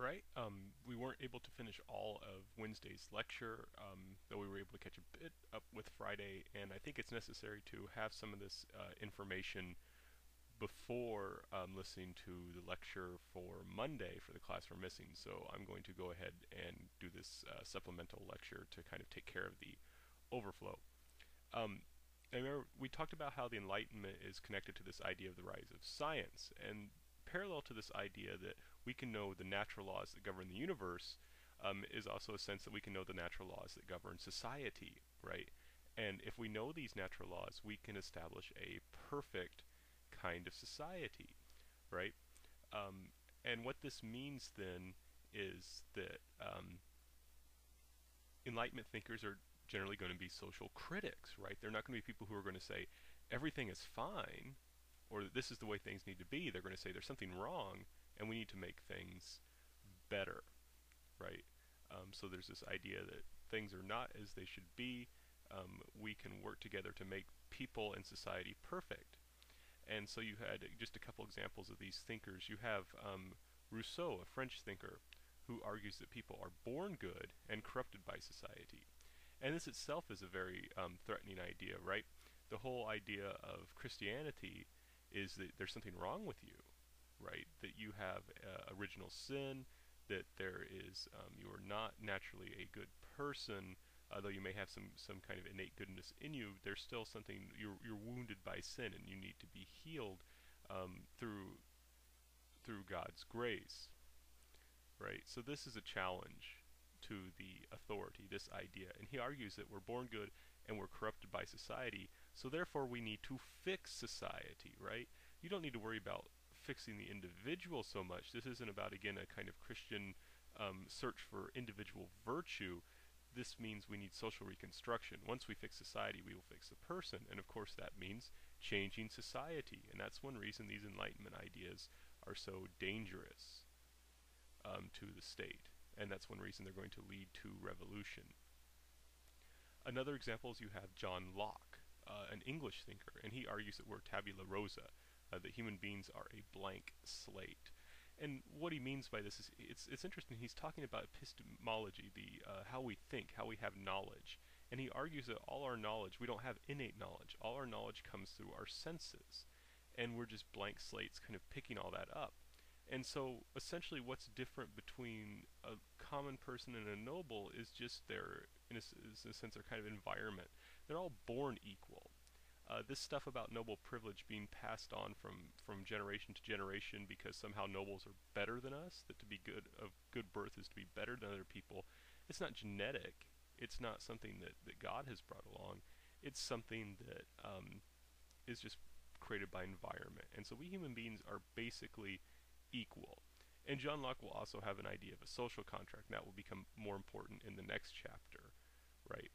right. We weren't able to finish all of Wednesday's lecture, though we were able to catch a bit up with Friday, and I think it's necessary to have some of this information before listening to the lecture for Monday for the class we're missing. So I'm going to go ahead and do this supplemental lecture to kind of take care of the overflow. Um, I remember we talked about how the Enlightenment is connected to this idea of the rise of science, and parallel to this idea that we can know the natural laws that govern the universe is also a sense that we can know the natural laws that govern society, right? And if we know these natural laws, we can establish a perfect kind of society, right? Um, and what this means then is that Enlightenment thinkers are generally going to be social critics, right? They're not going to be people who are going to say everything is fine or that this is the way things need to be. They're going to say there's something wrong and we need to make things better, right? So there's this idea that things are not as they should be. We can work together to make people and society perfect. And so you had just a couple examples of these thinkers. You have Rousseau, a French thinker, who argues that people are born good and corrupted by society. And this itself is a very threatening idea, right? The whole idea of Christianity is that there's something wrong with you, right? That you have original sin, that there is you are not naturally a good person, though you may have some kind of innate goodness in you. There's still something you're wounded by sin, and you need to be healed through God's grace, right? So this is a challenge to the authority, this idea. And he argues that we're born good and we're corrupted by society, so therefore we need to fix society, right? You don't need to worry about fixing the individual so much. This isn't about, again, a kind of Christian search for individual virtue. This means we need social reconstruction. Once we fix society, we will fix the person. And of course, that means changing society. And that's one reason these Enlightenment ideas are so dangerous to the state. And that's one reason they're going to lead to revolution. Another example is you have John Locke, an English thinker, and he argues that we're tabula rasa, that human beings are a blank slate. And what he means by this is it's interesting. He's talking about epistemology, the how we think, how we have knowledge, and he argues that all our knowledge, we don't have innate knowledge. All our knowledge comes through our senses, and we're just blank slates, kind of picking all that up. And so, essentially, what's different between a common person and a noble is just their, in a sense, their kind of environment. They're all born equal. This stuff about noble privilege being passed on from generation to generation because somehow nobles are better than us, that to be good of good birth is to be better than other people, it's not genetic. It's not something that God has brought along. It's something that is just created by environment. And so we human beings are basically equal. And John Locke will also have an idea of a social contract, and that will become more important in the next chapter, right?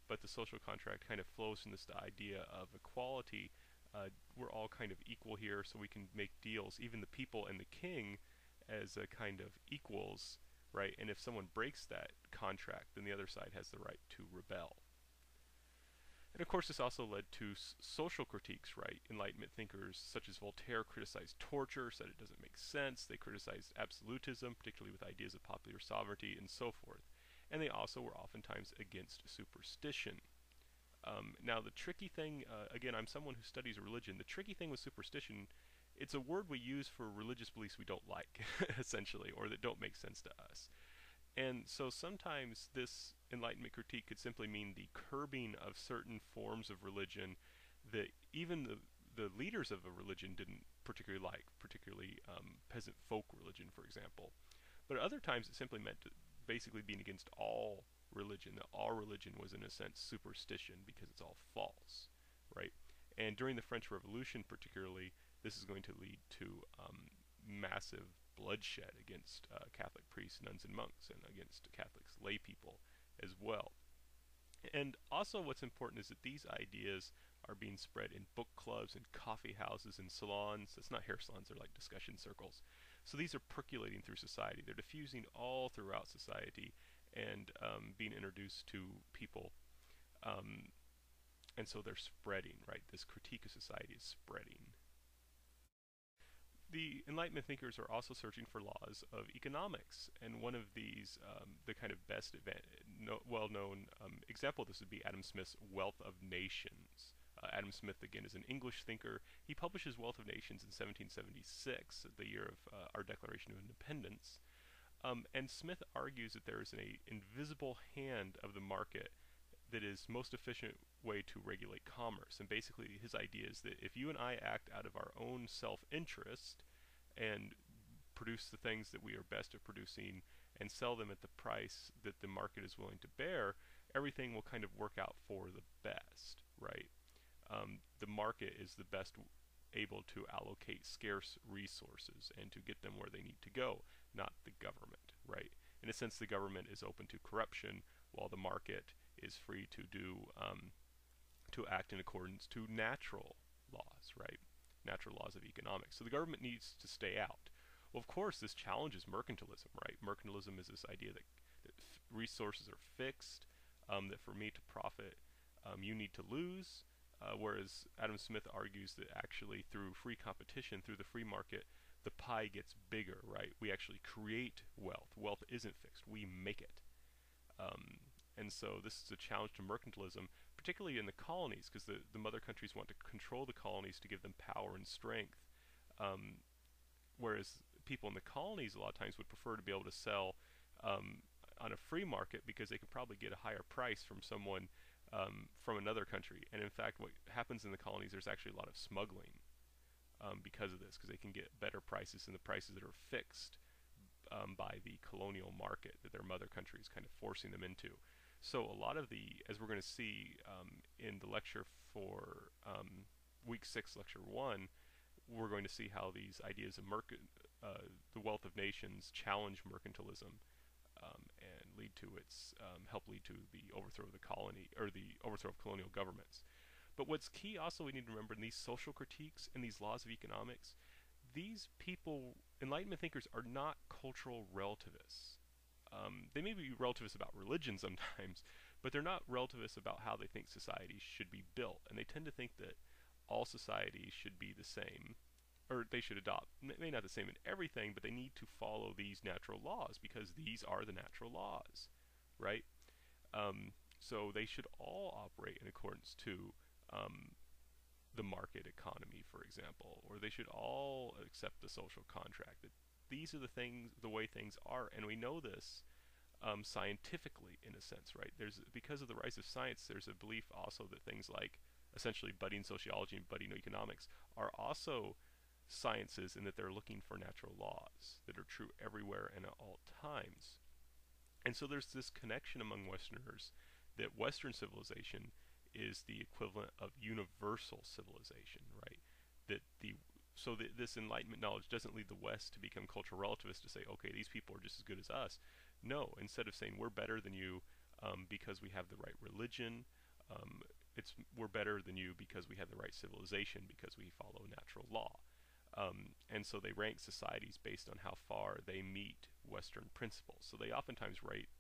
But the social contract kind of flows from this idea of equality. We're all kind of equal here, so we can make deals, even the people and the king, as a kind of equals, right? And if someone breaks that contract, then the other side has the right to rebel. And of course, this also led to social critiques, right? Enlightenment thinkers such as Voltaire criticized torture, said it doesn't make sense. They criticized absolutism, particularly with ideas of popular sovereignty and so forth. And they also were oftentimes against superstition. Now, the tricky thing, again, I'm someone who studies religion. The tricky thing with superstition, it's a word we use for religious beliefs we don't like, essentially, or that don't make sense to us. And so sometimes this Enlightenment critique could simply mean the curbing of certain forms of religion that even the leaders of a religion didn't particularly like, particularly peasant folk religion, for example. But at other times it simply meant basically being against all religion, that all religion was in a sense superstition because it's all false, right? And during the French Revolution particularly, this is going to lead to massive bloodshed against Catholic priests, nuns, and monks, and against Catholics, lay people as well. And also what's important is that these ideas are being spread in book clubs and coffee houses and salons. It's not hair salons, they're like discussion circles. So these are percolating through society. They're diffusing all throughout society and being introduced to people. And so they're spreading, right? This critique of society is spreading. the Enlightenment thinkers are also searching for laws of economics, and one of these, the kind of best well-known example of this would be Adam Smith's Wealth of Nations. Adam Smith, again, is an English thinker. He publishes Wealth of Nations in 1776, the year of our Declaration of Independence. And Smith argues that there is an invisible hand of the market that is most efficient way to regulate commerce. And basically his idea is that if you and I act out of our own self-interest and produce the things that we are best at producing and sell them at the price that the market is willing to bear, everything will kind of work out for the best, right? The market is the best able to allocate scarce resources and to get them where they need to go, not the government, right? In a sense, the government is open to corruption, while the market is free to to act in accordance to natural laws, right? Natural laws of economics. So the government needs to stay out. Well, of course, this challenges mercantilism, right? Mercantilism is this idea that resources are fixed, that for me to profit, you need to lose. Whereas Adam Smith argues that actually through free competition, through the free market, the pie gets bigger, right? We actually create wealth. Wealth isn't fixed. We make it. And so this is a challenge to mercantilism, particularly in the colonies, because the mother countries want to control the colonies to give them power and strength. Whereas people in the colonies a lot of times would prefer to be able to sell on a free market because they could probably get a higher price from someone from another country. And in fact, what happens in the colonies, there's actually a lot of smuggling because of this, because they can get better prices than the prices that are fixed by the colonial market that their mother country is kind of forcing them into. So a lot of the, as we're going to see in the lecture for week 6, lecture 1, we're going to see how these ideas of the wealth of nations challenge mercantilism and lead to its help lead to the overthrow of the colony, or the overthrow of colonial governments. But what's key also we need to remember in these social critiques and these laws of economics, these people, Enlightenment thinkers, are not cultural relativists. They may be relativists about religion sometimes, but they're not relativists about how they think societies should be built. And they tend to think that all societies should be the same, or they should adopt, maybe not the same in everything, but they need to follow these natural laws because these are the natural laws, right? So they should all operate in accordance to the market economy, for example, or they should all accept the social contract. That these are the way things are, and we know this scientifically, in a sense, right? Because of the rise of science, there's a belief also that things like essentially budding sociology and budding economics are also sciences, in that they're looking for natural laws that are true everywhere and at all times. And so there's this connection among Westerners that Western civilization is the equivalent of universal civilization, right? So this Enlightenment knowledge doesn't lead the West to become cultural relativists to say, okay, these people are just as good as us. No, instead of saying we're better than you because we have the right religion, we're better than you because we have the right civilization, because we follow natural law. And so they rank societies based on how far they meet Western principles. So they oftentimes rate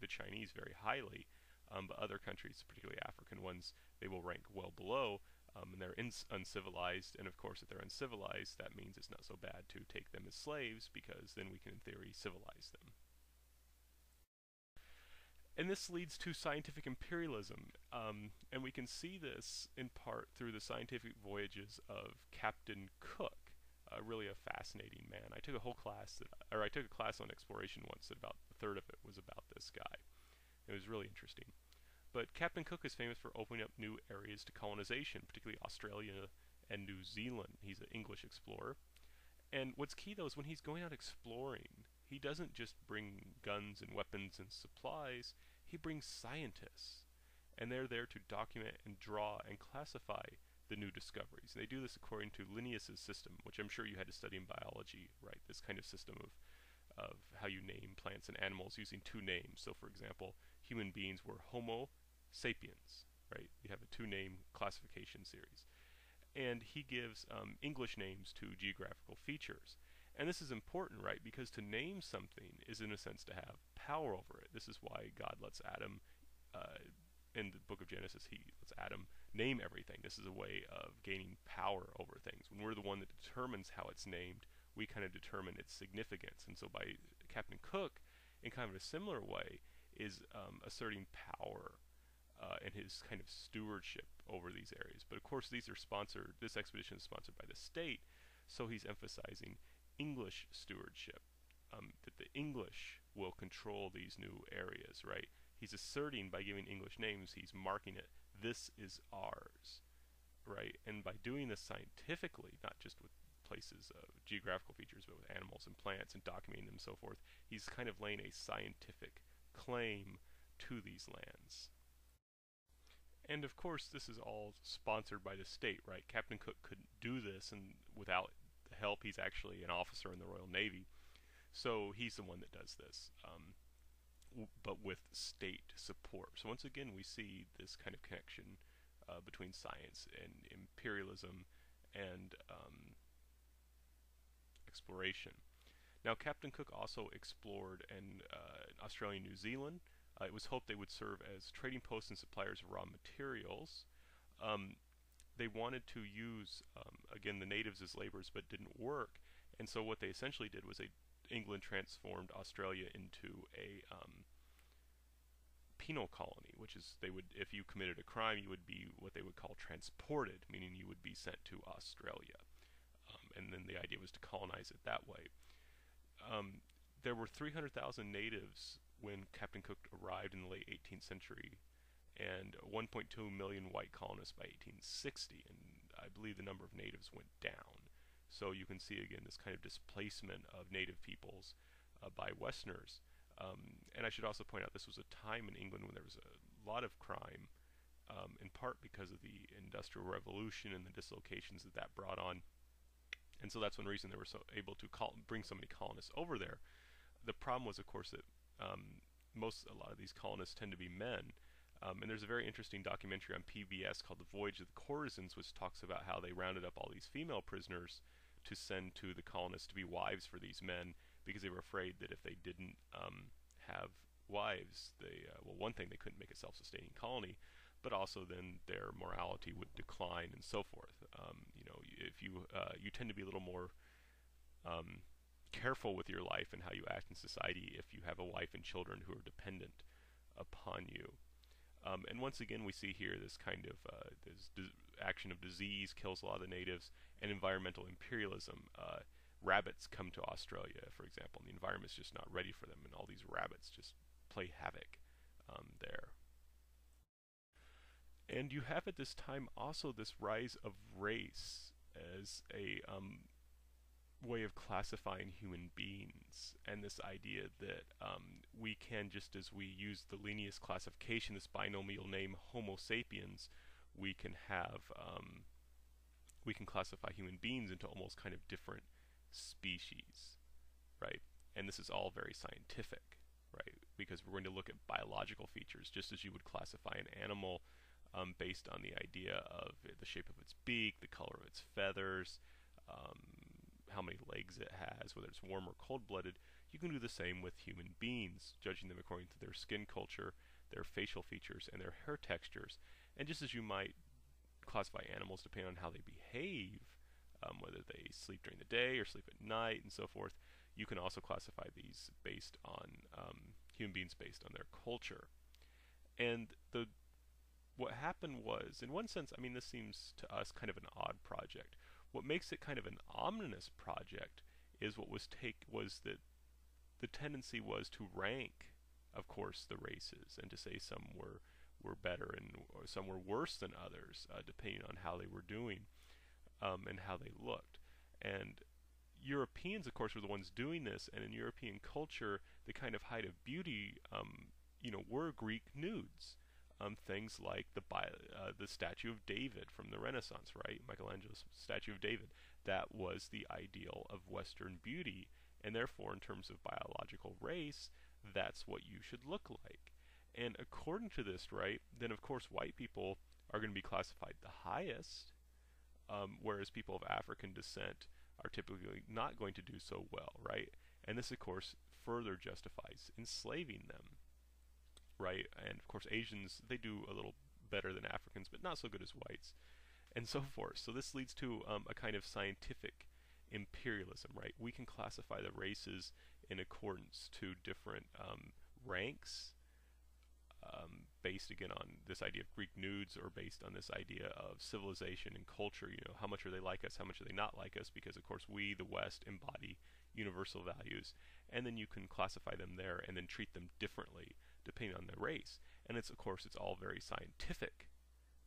the Chinese very highly, but other countries, particularly African ones, they will rank well below, and they're uncivilized. And of course, if they're uncivilized, that means it's not so bad to take them as slaves, because then we can, in theory, civilize them. And this leads to scientific imperialism, and we can see this in part through the scientific voyages of Captain Cook, really a fascinating man. I took a whole class, I took a class on exploration once, that about a third of it was about this guy. It was really interesting. But Captain Cook is famous for opening up new areas to colonization, particularly Australia and New Zealand. He's an English explorer. And what's key, though, is when he's going out exploring, he doesn't just bring guns and weapons and supplies, he brings scientists. And they're there to document and draw and classify the new discoveries. And they do this according to Linnaeus's system, which I'm sure you had to study in biology, right? This kind of system of how you name plants and animals using 2 names. So for example, human beings were Homo sapiens, right? You have a 2-name classification series. And he gives English names to geographical features. And this is important, right? Because to name something is, in a sense, to have power over it. This is why God lets Adam, in the book of Genesis, he lets Adam name everything. This is a way of gaining power over things. When we're the one that determines how it's named, we kind of determine its significance. And so by Captain Cook, in kind of a similar way, is asserting power and his kind of stewardship over these areas. But of course, these are sponsored. This expedition is sponsored by the state, so he's emphasizing English stewardship, that the English will control these new areas, right? He's asserting by giving English names, he's marking it, this is ours, right? And by doing this scientifically, not just with places, geographical features, but with animals and plants and documenting them and so forth, he's kind of laying a scientific claim to these lands. And of course, this is all sponsored by the state, right? Captain Cook couldn't do this, and without the help, he's actually an officer in the Royal Navy, so he's the one that does this, but with state support. So once again, we see this kind of connection between science and imperialism and exploration. Now, Captain Cook also explored in Australia and New Zealand. It was hoped they would serve as trading posts and suppliers of raw materials. They wanted to use, again, the natives as laborers, but didn't work. And so what they essentially did was England transformed Australia into a penal colony, which is, they would, if you committed a crime, you would be what they would call transported, meaning you would be sent to Australia. And then the idea was to colonize it that way. There were 300,000 natives when Captain Cook arrived in the late 18th century, and 1.2 million white colonists by 1860, and I believe the number of natives went down. So you can see again this kind of displacement of native peoples by Westerners. And I should also point out this was a time in England when there was a lot of crime, in part because of the Industrial Revolution and the dislocations that that brought on. And so that's one reason they were so able to bring so many colonists over there. The problem was, of course, that a lot of these colonists tend to be men. And there's a very interesting documentary on PBS called The Voyage of the Courtesans, which talks about how they rounded up all these female prisoners to send to the colonists to be wives for these men, because they were afraid that if they didn't have wives, well, one thing, they couldn't make a self-sustaining colony, but also then their morality would decline and so forth. If you tend to be a little more careful with your life and how you act in society if you have a wife and children who are dependent upon you. And once again, we see here this kind of action of disease kills a lot of the natives, and environmental imperialism. Rabbits come to Australia, for example, and the environment's just not ready for them, and all these rabbits just play havoc there. And you have at this time also this rise of race as a way of classifying human beings, and this idea that we can, just as we use the Linnaeus classification, this binomial name Homo sapiens, we can classify human beings into almost kind of different species, right? And this is all very scientific, right? Because we're going to look at biological features, just as you would classify an animal based on the idea of the shape of its beak, the color of its feathers, how many legs it has, whether it's warm or cold-blooded. You can do the same with human beings, judging them according to their skin culture, their facial features, and their hair textures. And just as you might classify animals depending on how they behave, whether they sleep during the day or sleep at night and so forth, you can also classify these based on human beings based on their culture. And what happened was, in one sense, I mean, this seems to us kind of an odd project. What makes it kind of an ominous project is that the tendency was to rank, of course, the races, and to say some were better or some were worse than others, depending on how they were doing and how they looked. And Europeans, of course, were the ones doing this, and in European culture, the kind of height of beauty, were Greek nudes. Things like the statue of David from the Renaissance, right? Michelangelo's statue of David. That was the ideal of Western beauty, and therefore, in terms of biological race, that's what you should look like. And according to this, right, then of course white people are going to be classified the highest, whereas people of African descent are typically not going to do so well, right? And this, of course, further justifies enslaving them. Right, and of course Asians, they do a little better than Africans, but not so good as whites, and so forth. So this leads to a kind of scientific imperialism, right? We can classify the races in accordance to different ranks, based again on this idea of Greek nudes, or based on this idea of civilization and culture. You know, how much are they like us? How much are they not like us? Because of course we, the West, embody universal values, and then you can classify them there and then treat them differently depending on their race. And it's, of course, it's all very scientific,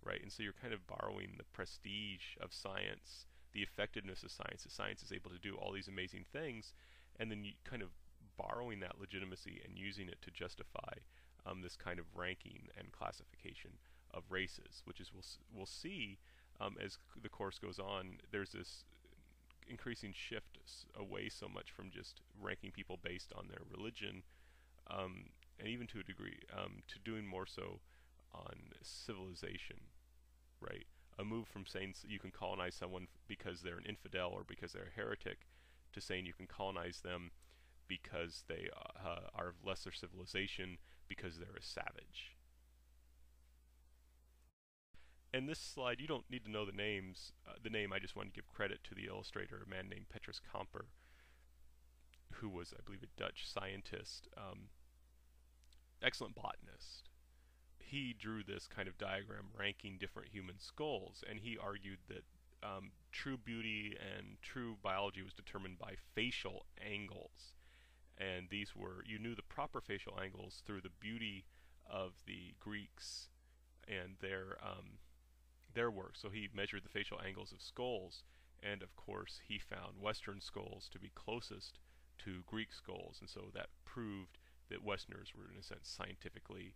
right? And so you're kind of borrowing the prestige of science, the effectiveness of science, that science is able to do all these amazing things, and then you kind of borrowing that legitimacy and using it to justify this kind of ranking and classification of races, which is we'll see as the course goes on. There's this increasing shift away so much from just ranking people based on their religion, and even to a degree, to doing more so on civilization, right? A move from saying you can colonize someone because they're an infidel or because they're a heretic, to saying you can colonize them because they are of lesser civilization, because they're a savage. And this slide, you don't need to know the names. The name, I just want to give credit to the illustrator, a man named Petrus Camper, who was, I believe, a Dutch scientist, excellent botanist. He drew this kind of diagram ranking different human skulls, and he argued that true beauty and true biology was determined by facial angles. And these were, you knew the proper facial angles through the beauty of the Greeks and their work. So he measured the facial angles of skulls, and of course he found Western skulls to be closest to Greek skulls, and so that proved that Westerners were, in a sense, scientifically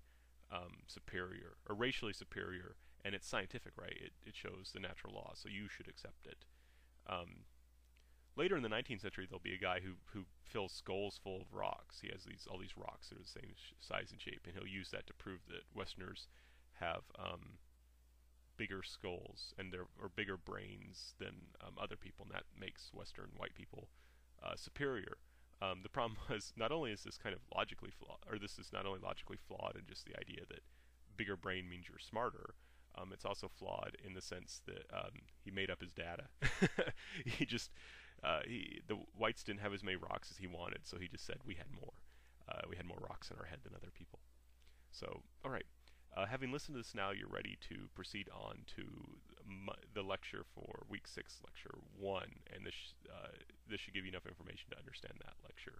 superior, or racially superior, and it's scientific, right? It shows the natural law, so you should accept it. Later in the 19th century, there'll be a guy who fills skulls full of rocks. He has all these rocks that are the same size and shape, and he'll use that to prove that Westerners have bigger skulls or bigger brains than other people, and that makes Western white people superior. The problem was, not only is this kind of logically flawed, or this is not only logically flawed in just the idea that bigger brain means you're smarter, it's also flawed in the sense that he made up his data. He just the whites didn't have as many rocks as he wanted, so he just said we had more. We had more rocks in our head than other people. So, all right. Having listened to this now, you're ready to proceed on to the lecture for week 6, lecture 1, and this should give you enough information to understand that lecture.